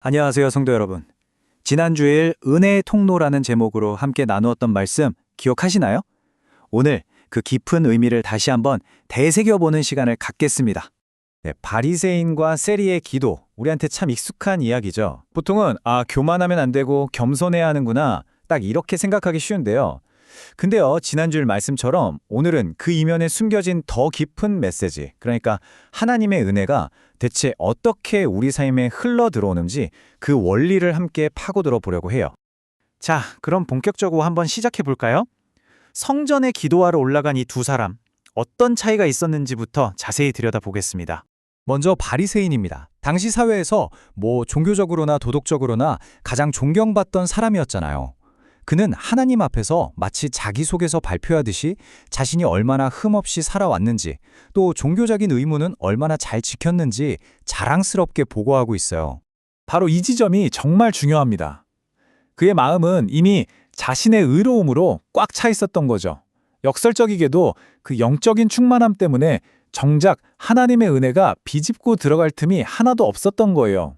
안녕하세요, 성도 여러분. 지난 주일 은혜의 통로라는 제목으로 함께 나누었던 말씀 기억하시나요? 오늘 그 깊은 의미를 다시 한번 되새겨보는 시간을 갖겠습니다. 네, 바리새인과 세리의 기도, 우리한테 참 익숙한 이야기죠. 보통은 교만하면 안 되고 겸손해야 하는구나, 딱 이렇게 생각하기 쉬운데요. 근데요, 지난주일 말씀처럼 오늘은 그 이면에 숨겨진 더 깊은 메시지, 그러니까 하나님의 은혜가 대체 어떻게 우리 삶에 흘러 들어오는지 그 원리를 함께 파고들어 보려고 해요. 자, 그럼 본격적으로 한번 시작해 볼까요? 성전에 기도하러 올라간 이 두 사람, 어떤 차이가 있었는지부터 자세히 들여다보겠습니다. 먼저 바리새인입니다. 당시 사회에서 종교적으로나 도덕적으로나 가장 존경받던 사람이었잖아요. 그는 하나님 앞에서 마치 자기속에서 발표하듯이 자신이 얼마나 흠없이 살아왔는지, 또 종교적인 의무는 얼마나 잘 지켰는지 자랑스럽게 보고하고 있어요. 바로 이 지점이 정말 중요합니다. 그의 마음은 이미 자신의 의로움으로 꽉 차 있었던 거죠. 역설적이게도 그 영적인 충만함 때문에 정작 하나님의 은혜가 비집고 들어갈 틈이 하나도 없었던 거예요.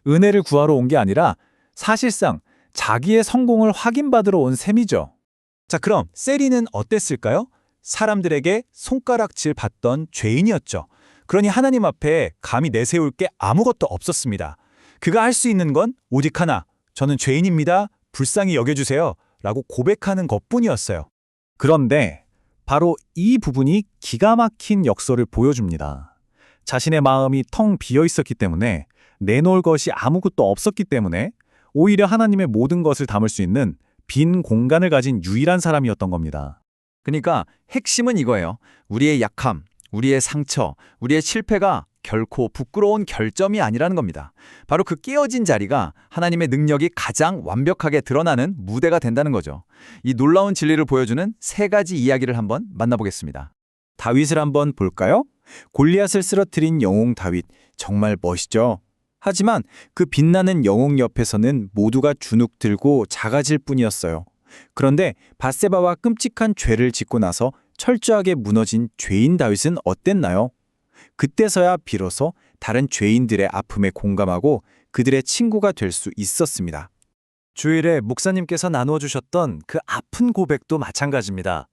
은혜를 구하러 온 게 아니라 사실상 자기의 성공을 확인받으러 온 셈이죠. 자, 그럼 세리는 어땠을까요? 사람들에게 손가락질 받던 죄인이었죠. 그러니 하나님 앞에 감히 내세울 게 아무것도 없었습니다. 그가 할 수 있는 건 오직 하나, 저는 죄인입니다. 불쌍히 여겨주세요. 라고 고백하는 것뿐이었어요. 그런데 바로 이 부분이 기가 막힌 역설을 보여줍니다. 자신의 마음이 텅 비어 있었기 때문에, 내놓을 것이 아무것도 없었기 때문에 오히려 하나님의 모든 것을 담을 수 있는 빈 공간을 가진 유일한 사람이었던 겁니다. 그러니까 핵심은 이거예요. 우리의 약함, 우리의 상처, 우리의 실패가 결코 부끄러운 결점이 아니라는 겁니다. 바로 그 깨어진 자리가 하나님의 능력이 가장 완벽하게 드러나는 무대가 된다는 거죠. 이 놀라운 진리를 보여주는 세 가지 이야기를 한번 만나보겠습니다. 다윗을 한번 볼까요? 골리앗을 쓰러뜨린 영웅 다윗, 정말 멋있죠? 하지만 그 빛나는 영웅 옆에서는 모두가 주눅 들고 작아질 뿐이었어요. 그런데 밧세바와 끔찍한 죄를 짓고 나서 철저하게 무너진 죄인 다윗은 어땠나요? 그때서야 비로소 다른 죄인들의 아픔에 공감하고 그들의 친구가 될 수 있었습니다. 주일에 목사님께서 나누어 주셨던 그 아픈 고백도 마찬가지입니다.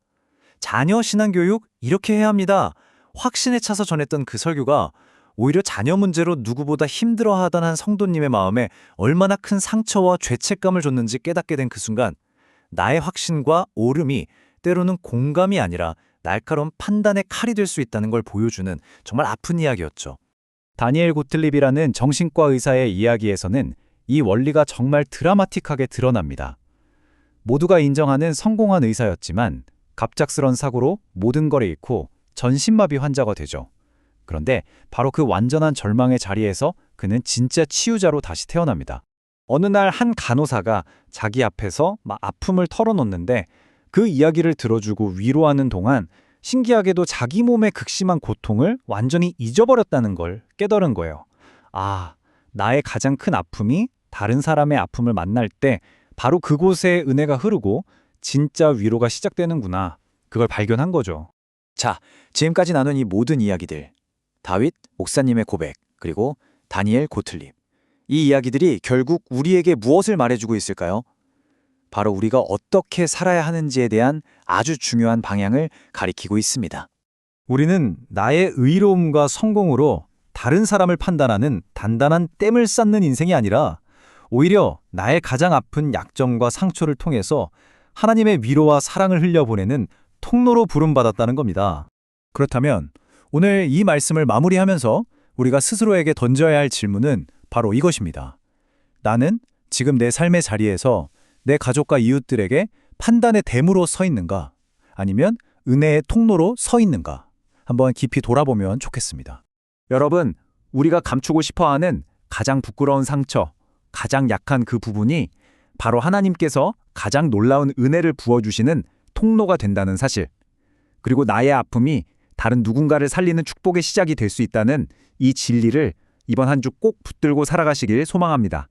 자녀 신앙교육 이렇게 해야 합니다. 확신에 차서 전했던 그 설교가 오히려 자녀 문제로 누구보다 힘들어하던 한 성도님의 마음에 얼마나 큰 상처와 죄책감을 줬는지 깨닫게 된 그 순간, 나의 확신과 오름이 때로는 공감이 아니라 날카로운 판단의 칼이 될 수 있다는 걸 보여주는 정말 아픈 이야기였죠. 다니엘 고틀립이라는 정신과 의사의 이야기에서는 이 원리가 정말 드라마틱하게 드러납니다. 모두가 인정하는 성공한 의사였지만 갑작스런 사고로 모든 걸 잃고 전신마비 환자가 되죠. 그런데 바로 그 완전한 절망의 자리에서 그는 진짜 치유자로 다시 태어납니다. 어느 날 한 간호사가 자기 앞에서 아픔을 털어놓는데 그 이야기를 들어주고 위로하는 동안 신기하게도 자기 몸의 극심한 고통을 완전히 잊어버렸다는 걸 깨달은 거예요. 나의 가장 큰 아픔이 다른 사람의 아픔을 만날 때 바로 그곳에 은혜가 흐르고 진짜 위로가 시작되는구나. 그걸 발견한 거죠. 자, 지금까지 나눈 이 모든 이야기들, 다윗, 목사님의 고백, 그리고 다니엘 고틀립. 이 이야기들이 결국 우리에게 무엇을 말해주고 있을까요? 바로 우리가 어떻게 살아야 하는지에 대한 아주 중요한 방향을 가리키고 있습니다. 우리는 나의 의로움과 성공으로 다른 사람을 판단하는 단단한 댐을 쌓는 인생이 아니라 오히려 나의 가장 아픈 약점과 상처를 통해서 하나님의 위로와 사랑을 흘려보내는 통로로 부름받았다는 겁니다. 그렇다면 오늘 이 말씀을 마무리하면서 우리가 스스로에게 던져야 할 질문은 바로 이것입니다. 나는 지금 내 삶의 자리에서 내 가족과 이웃들에게 판단의 댐으로 서 있는가? 아니면 은혜의 통로로 서 있는가? 한번 깊이 돌아보면 좋겠습니다. 여러분, 우리가 감추고 싶어하는 가장 부끄러운 상처, 가장 약한 그 부분이 바로 하나님께서 가장 놀라운 은혜를 부어주시는 통로가 된다는 사실, 그리고 나의 아픔이 다른 누군가를 살리는 축복의 시작이 될 수 있다는 이 진리를 이번 한 주 꼭 붙들고 살아가시길 소망합니다.